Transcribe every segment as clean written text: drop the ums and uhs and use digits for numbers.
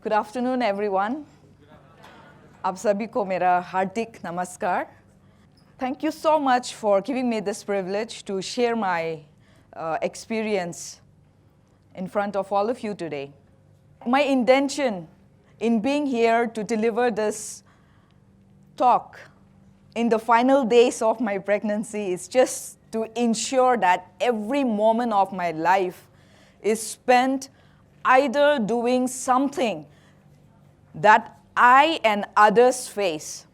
Good afternoon, everyone. आप सभी को मेरा हार्दिक नमस्कार. Thank you so much for giving me this privilege to share my experience in front of all of you today. My intention in being here to deliver this talk in the final days of my pregnancy is just to ensure that every moment of my life is spent either doing something that I and others face,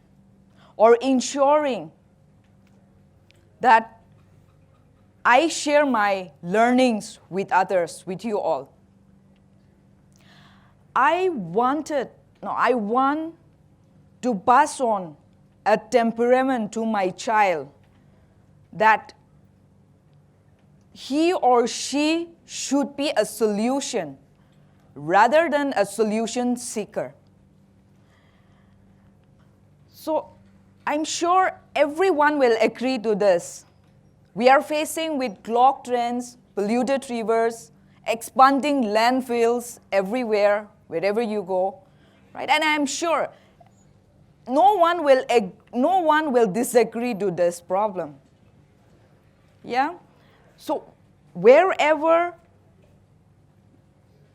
or ensuring that I share my learnings with others, with you all. I want to pass on a temperament to my child that he or she should be a solution rather than a solution seeker. So I'm sure everyone will agree to this. We are facing with clogged drains, polluted rivers, expanding landfills everywhere, wherever you go, right? And I'm sure no one will disagree to this problem. Yeah? So wherever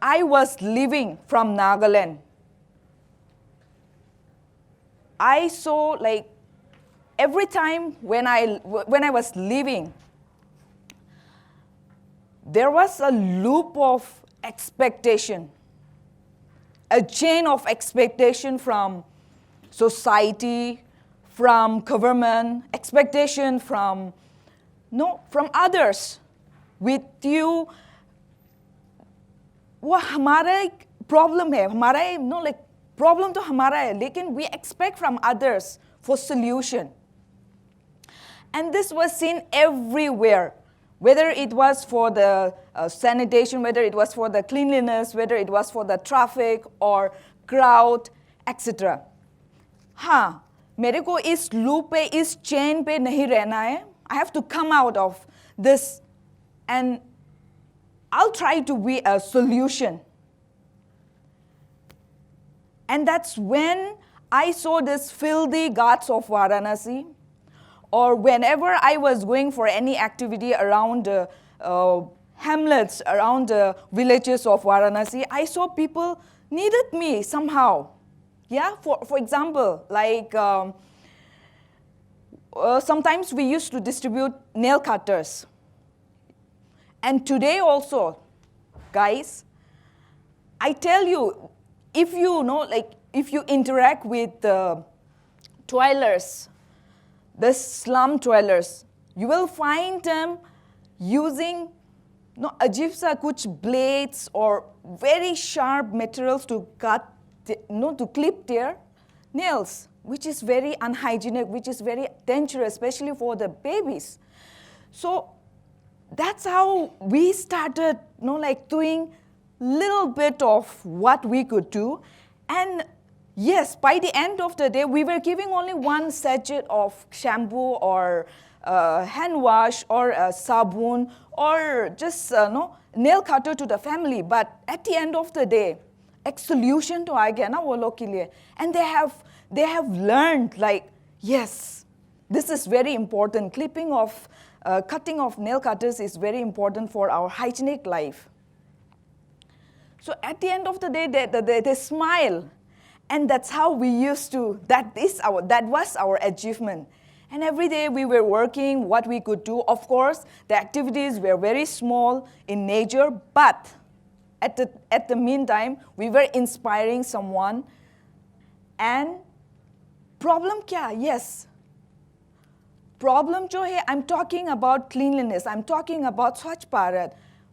I was living from Nagaland, I saw every time when I was leaving, there was a loop of expectation, a chain of expectation from society, from government, expectation from others. With you, वो हमारा एक problem है, problem तो हमारा है, लेकिन we expect from others for solution. And this was seen everywhere, whether it was for the sanitation, whether it was for the cleanliness, whether it was for the traffic or crowd, etc. हाँ, मेरे को इस loop पे, इस chain पे नहीं रहना है. I have to come out of this, and I'll try to be a solution. And that's when I saw this filthy ghats of Varanasi, or whenever I was going for any activity around hamlets, around the villages of Varanasi, I saw people needed me somehow. Yeah, for example, sometimes we used to distribute nail cutters. And today also, guys, I tell you, if you interact with the toilers, the slum dwellers, you will find them using अजीब सा कुछ blades or very sharp materials to cut, to clip their nails, which is very unhygienic, which is very dangerous, especially for the babies. So that's how we started, doing little bit of what we could do. And yes, by the end of the day, we were giving only one sachet of shampoo or hand wash or sabun or just nail cutter to the family. But at the end of the day, एक solution तो आ गया ना वो लोग के लिए. And they have learned yes, this is very important. Cutting of nail cutters is very important for our hygienic life. So at the end of the day, they smile. And that's how we used to, that was our achievement. And every day we were working what we could do. Of course, the activities were very small in nature, but at the meantime, we were inspiring someone. And problem kya? Yes. Problem जो है, I'm talking about cleanliness, I'm talking about Swachh Bharat.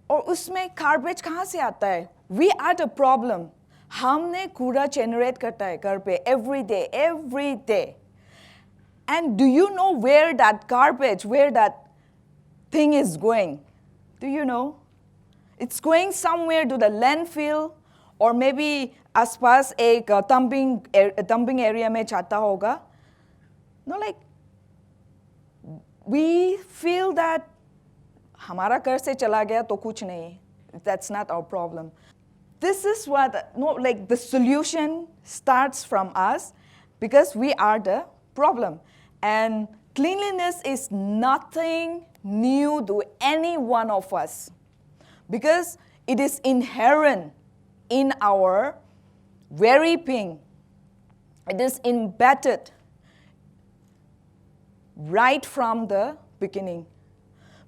और उसमें garbage कहाँ से आता है? We are the problem. हमने कूड़ा generate करता है घर पे every day. And do you know where that garbage, where that thing is going? Do you know? It's going somewhere to the landfill, or maybe आसपास एक dumping area में जाता होगा. We feel that हमारा घर से चला गया तो कुछ नहीं. That's not our problem. this is what, no, like the solution starts from us because we are the problem. And cleanliness is nothing new to any one of us because it is inherent in our very being. It is embedded right from the beginning.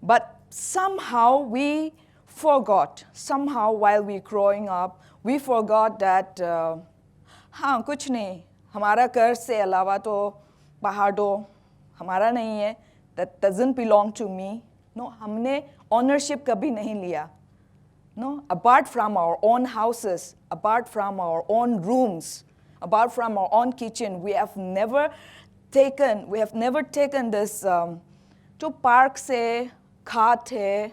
But somehow we forgot, somehow while we growing up, we forgot that हाँ कुछ नहीं, हमारा घर से अलावा तो बाहर दो हमारा नहीं है, that doesn't belong to me. No, हमने ownership कभी नहीं लिया. No, apart from our own houses, apart from our own rooms, apart from our own kitchen, we have never taken this to park से घाट है,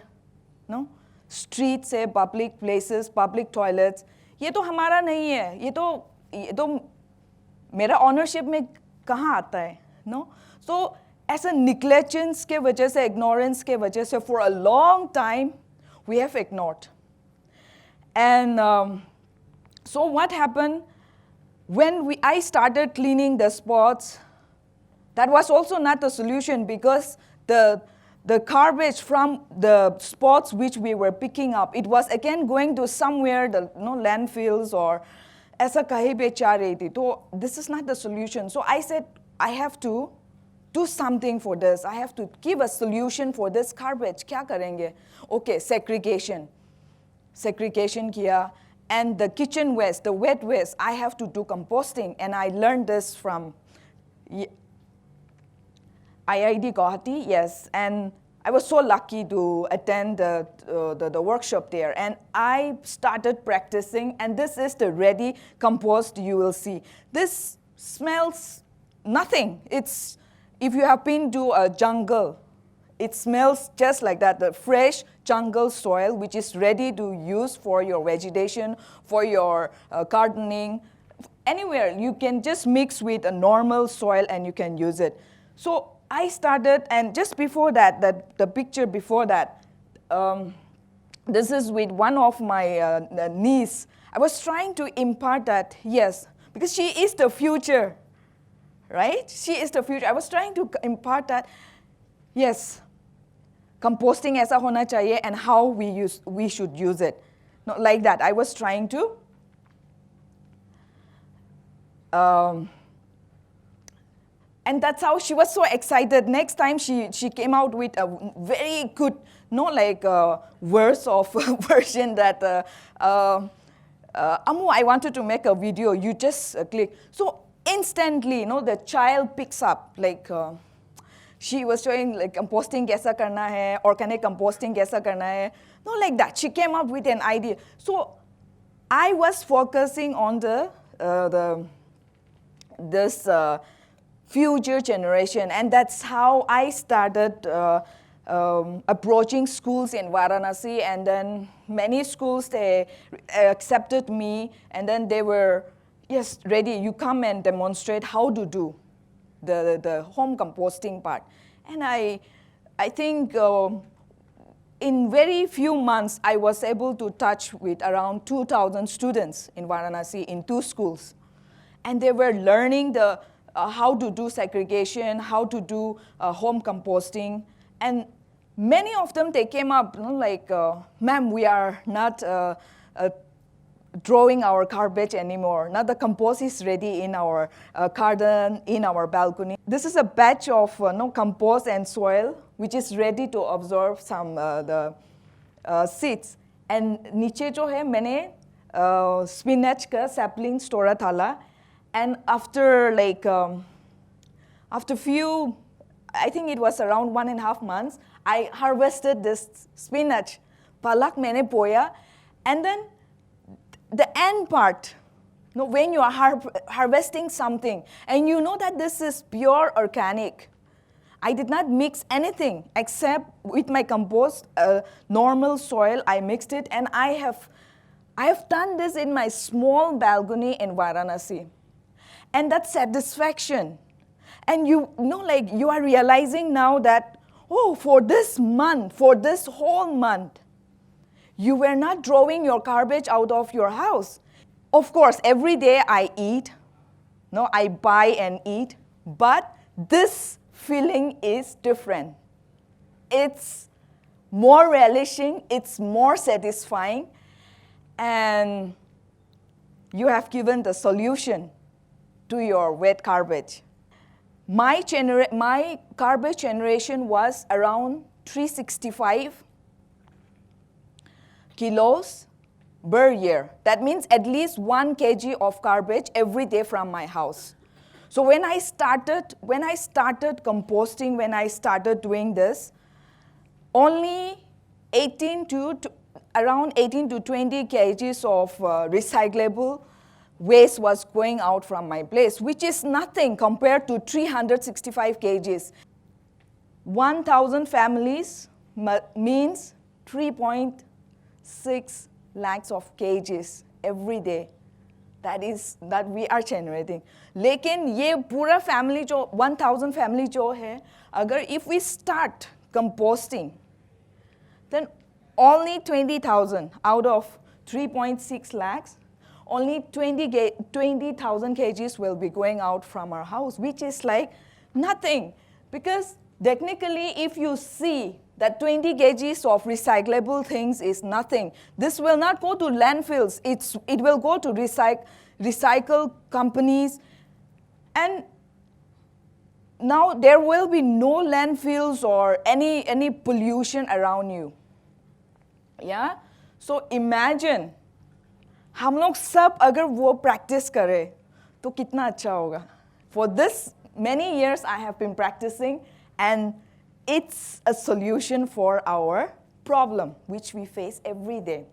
no, street से public places, public toilets. ये तो हमारा नहीं है, ये तो मेरा ownership में कहाँ आता है, no? So ऐसा negligence के वजह से, ignorance के वजह से, for a long time we have ignored. And so what happened when I started cleaning the spots? That was also not the solution because the garbage from the spots which we were picking up, it was again going to somewhere, the landfills or ऐसा कहीं पे जा रही थी. So this is not the solution. So I said, I have to do something for this. I have to give a solution for this garbage. क्या करेंगे? Okay, segregation. Segregation किया. And the kitchen waste, the wet waste, I have to do composting. And I learned this from IIT Guwahati, yes, and I was so lucky to attend the workshop there, and I started practicing, and this is the ready compost you will see. This smells nothing. It's, if you have been to a jungle, it smells just like that, the fresh jungle soil, which is ready to use for your vegetation, for your gardening. Anywhere, you can just mix with a normal soil and you can use it. So I started, and just before that, the picture before that, this is with one of my niece. I was trying to impart that, yes, because she is the future, right? She is the future. I was trying to impart that, yes, composting ऐसा होना चाहिए and how we should use it. Not like that. I was trying to and that's how she was so excited. Next time she came out with a very good, verse of version that, Amu, I wanted to make a video. You just click. So instantly, the child picks up. She was showing composting kaisa karna hai, organic composting kaisa karna hai. No, like that. She came up with an idea. So I was focusing on this future generation, and that's how I started approaching schools in Varanasi, and then many schools, they accepted me, and then they were, yes, ready, you come and demonstrate how to do the home composting part. And I think in very few months, I was able to touch with around 2,000 students in Varanasi in 2 schools. And they were learning how to do segregation, how to do home composting. And many of them, they came up ma'am, we are not throwing our garbage anymore. Now the compost is ready in our garden, in our balcony. This is a batch of compost and soil, which is ready to absorb some the seeds. And नीचे जो है मैंने spinach का sapling store thala. And after after few, I think it was around 1.5 months, I harvested this spinach. Palak मैंने बोया, and then the end part, when you are harvesting something, and you know that this is pure organic. I did not mix anything except with my compost, normal soil. I mixed it, and I have done this in my small balcony in Varanasi. And that satisfaction. And you are realizing now that, oh, for this month, for this whole month, You were not throwing your garbage out of your house. Of course, every day I eat, no, I buy and eat, but this feeling is different. It's more relishing, it's more satisfying, and you have given the solution to your wet garbage. My garbage generation was around 365 kilos per year. That means at least 1 kg of garbage every day from my house. So when I started composting, when I started doing this, only around 18 to 20 kgs of recyclable waste was going out from my place, which is nothing compared to 365 kgs. 1,000 families means 3.6 lakhs of kgs every day. That we are generating. लेकिन ये पूरा family जो 1,000 family जो है, अगर if we start composting, then only 20,000 out of 3.6 lakhs, only 20,000 kgs will be going out from our house, which is like nothing. Because technically, if you see that 20 kgs of recyclable things is nothing, this will not go to landfills. It will go to recycle companies. And now there will be no landfills or any pollution around you. Yeah? So imagine, हम लोग सब अगर वो practice करें, तो कितना अच्छा होगा. For this many years I have been practicing, and it's a solution for our problem, which we face every day.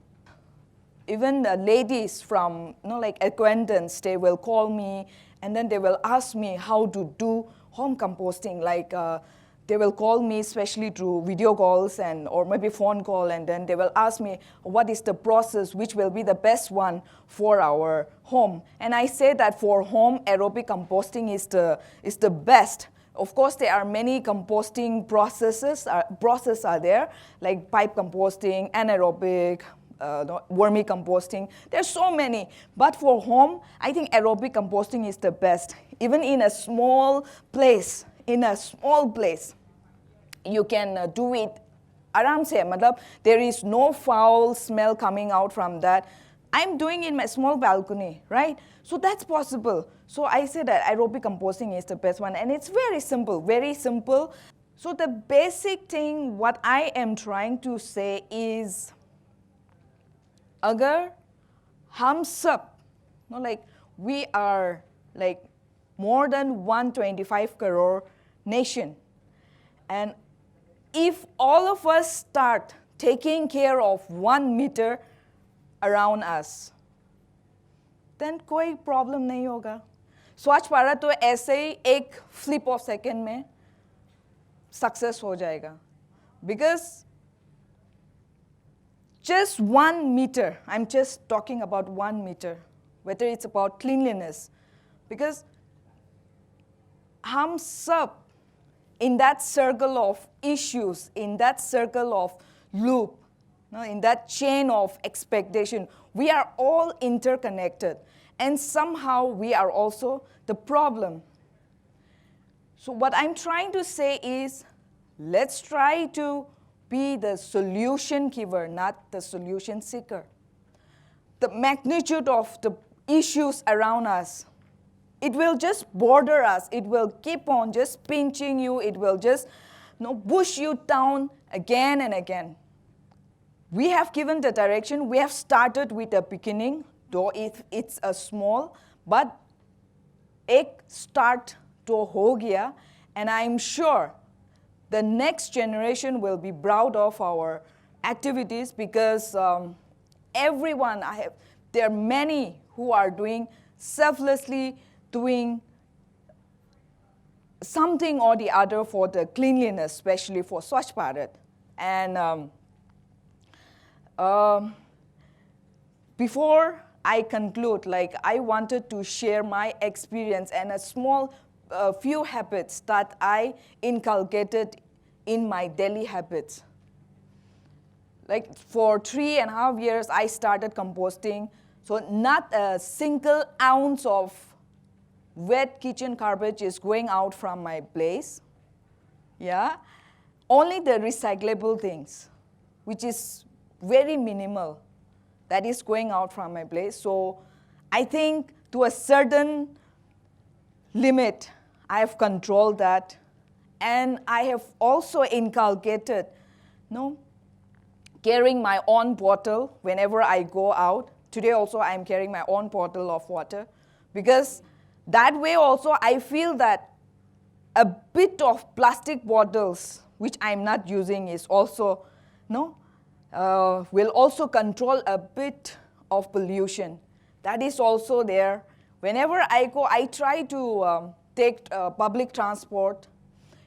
Even the ladies from, like acquaintance, they will call me, and then they will ask me how to do home composting. Like they will call me, especially through video calls or maybe phone call, and then they will ask me what is the process, which will be the best one for our home. And I say that for home, aerobic composting is the best. Of course, there are many composting processes are there, like pipe composting, anaerobic, vermicomposting. There's so many. But for home, I think aerobic composting is the best. Even in a small place, you can do it aram se. Matlab, there is no foul smell coming out from that. I'm doing in my small balcony, right? So that's possible. So I say that aerobic composting is the best one, and it's very simple, very simple. So the basic thing, what I am trying to say is, agar hum sab, like we are like more than 125 crore nation, and if all of us start taking care of 1 meter around us, then कोई problem नहीं होगा. स्वच्छ भारत तो ऐसे ही एक flip of second में success हो जाएगा. Because just 1 meter, I'm just talking about 1 meter, whether it's about cleanliness, because हम सब in that circle of issues, in that circle of loop, in that chain of expectation, we are all interconnected. And somehow we are also the problem. So what I'm trying to say is, let's try to be the solution giver, not the solution seeker. The magnitude of the issues around us, it will just border us. It will keep on just pinching you. It will just push you down again and again. We have given the direction. We have started with the beginning, though it's a small, but ek start to ho gaya, and I'm sure the next generation will be proud of our activities, because everyone, there are many who are doing selflessly, doing something or the other for the cleanliness, especially for Swachh Bharat. And before I conclude, I wanted to share my experience and a small few habits that I inculcated in my daily habits. like for 3.5 years, I started composting. So not a single ounce of wet kitchen garbage is going out from my place. Yeah, only the recyclable things, which is very minimal, that is going out from my place. So I think to a certain limit, I have controlled that. And I have also inculcated, carrying my own bottle whenever I go out. Today also I'm carrying my own bottle of water, because that way also I feel that a bit of plastic bottles, which I'm not using, is also, will also control a bit of pollution. That is also there. Whenever I go, I try to take public transport.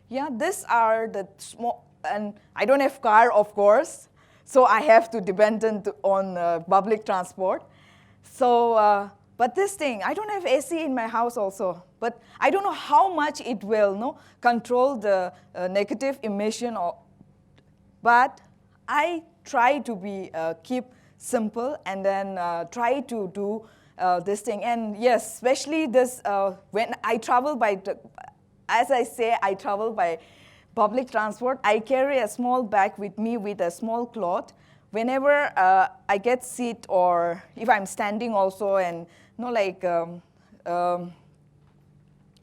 Yeah, these are the small, and I don't have car, of course, so I have to depend on public transport. So, but this thing, I don't have AC in my house also, but I don't know how much it will control the negative emission. But I try to be keep simple, and then try to do this thing. And yes, especially this when I travel by, as I say, I travel by public transport. I carry a small bag with me with a small cloth. Whenever I get seat, or if I'm standing also, and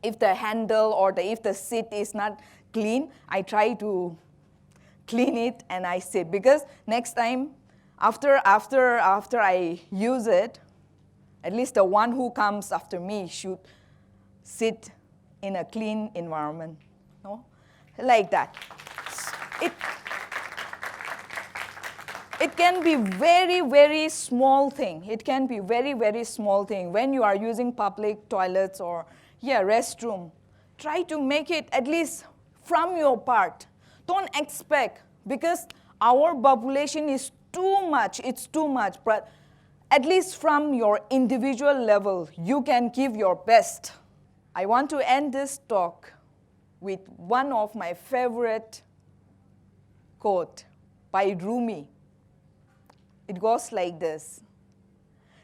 if the handle or if the seat is not clean, I try to clean it and I sit. Because next time, after I use it, at least the one who comes after me should sit in a clean environment, like that. It can be very, very small thing. It can be very, very small thing. When you are using public toilets or restroom, try to make it at least from your part. Don't expect, because our population is too much. It's too much. But at least from your individual level, you can give your best. I want to end this talk with one of my favorite quote by Rumi. It goes like this: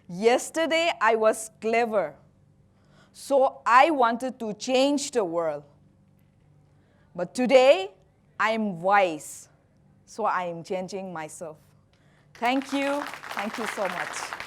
yesterday I was clever, so I wanted to change the world. But today I am wise, so I am changing myself. Thank you so much.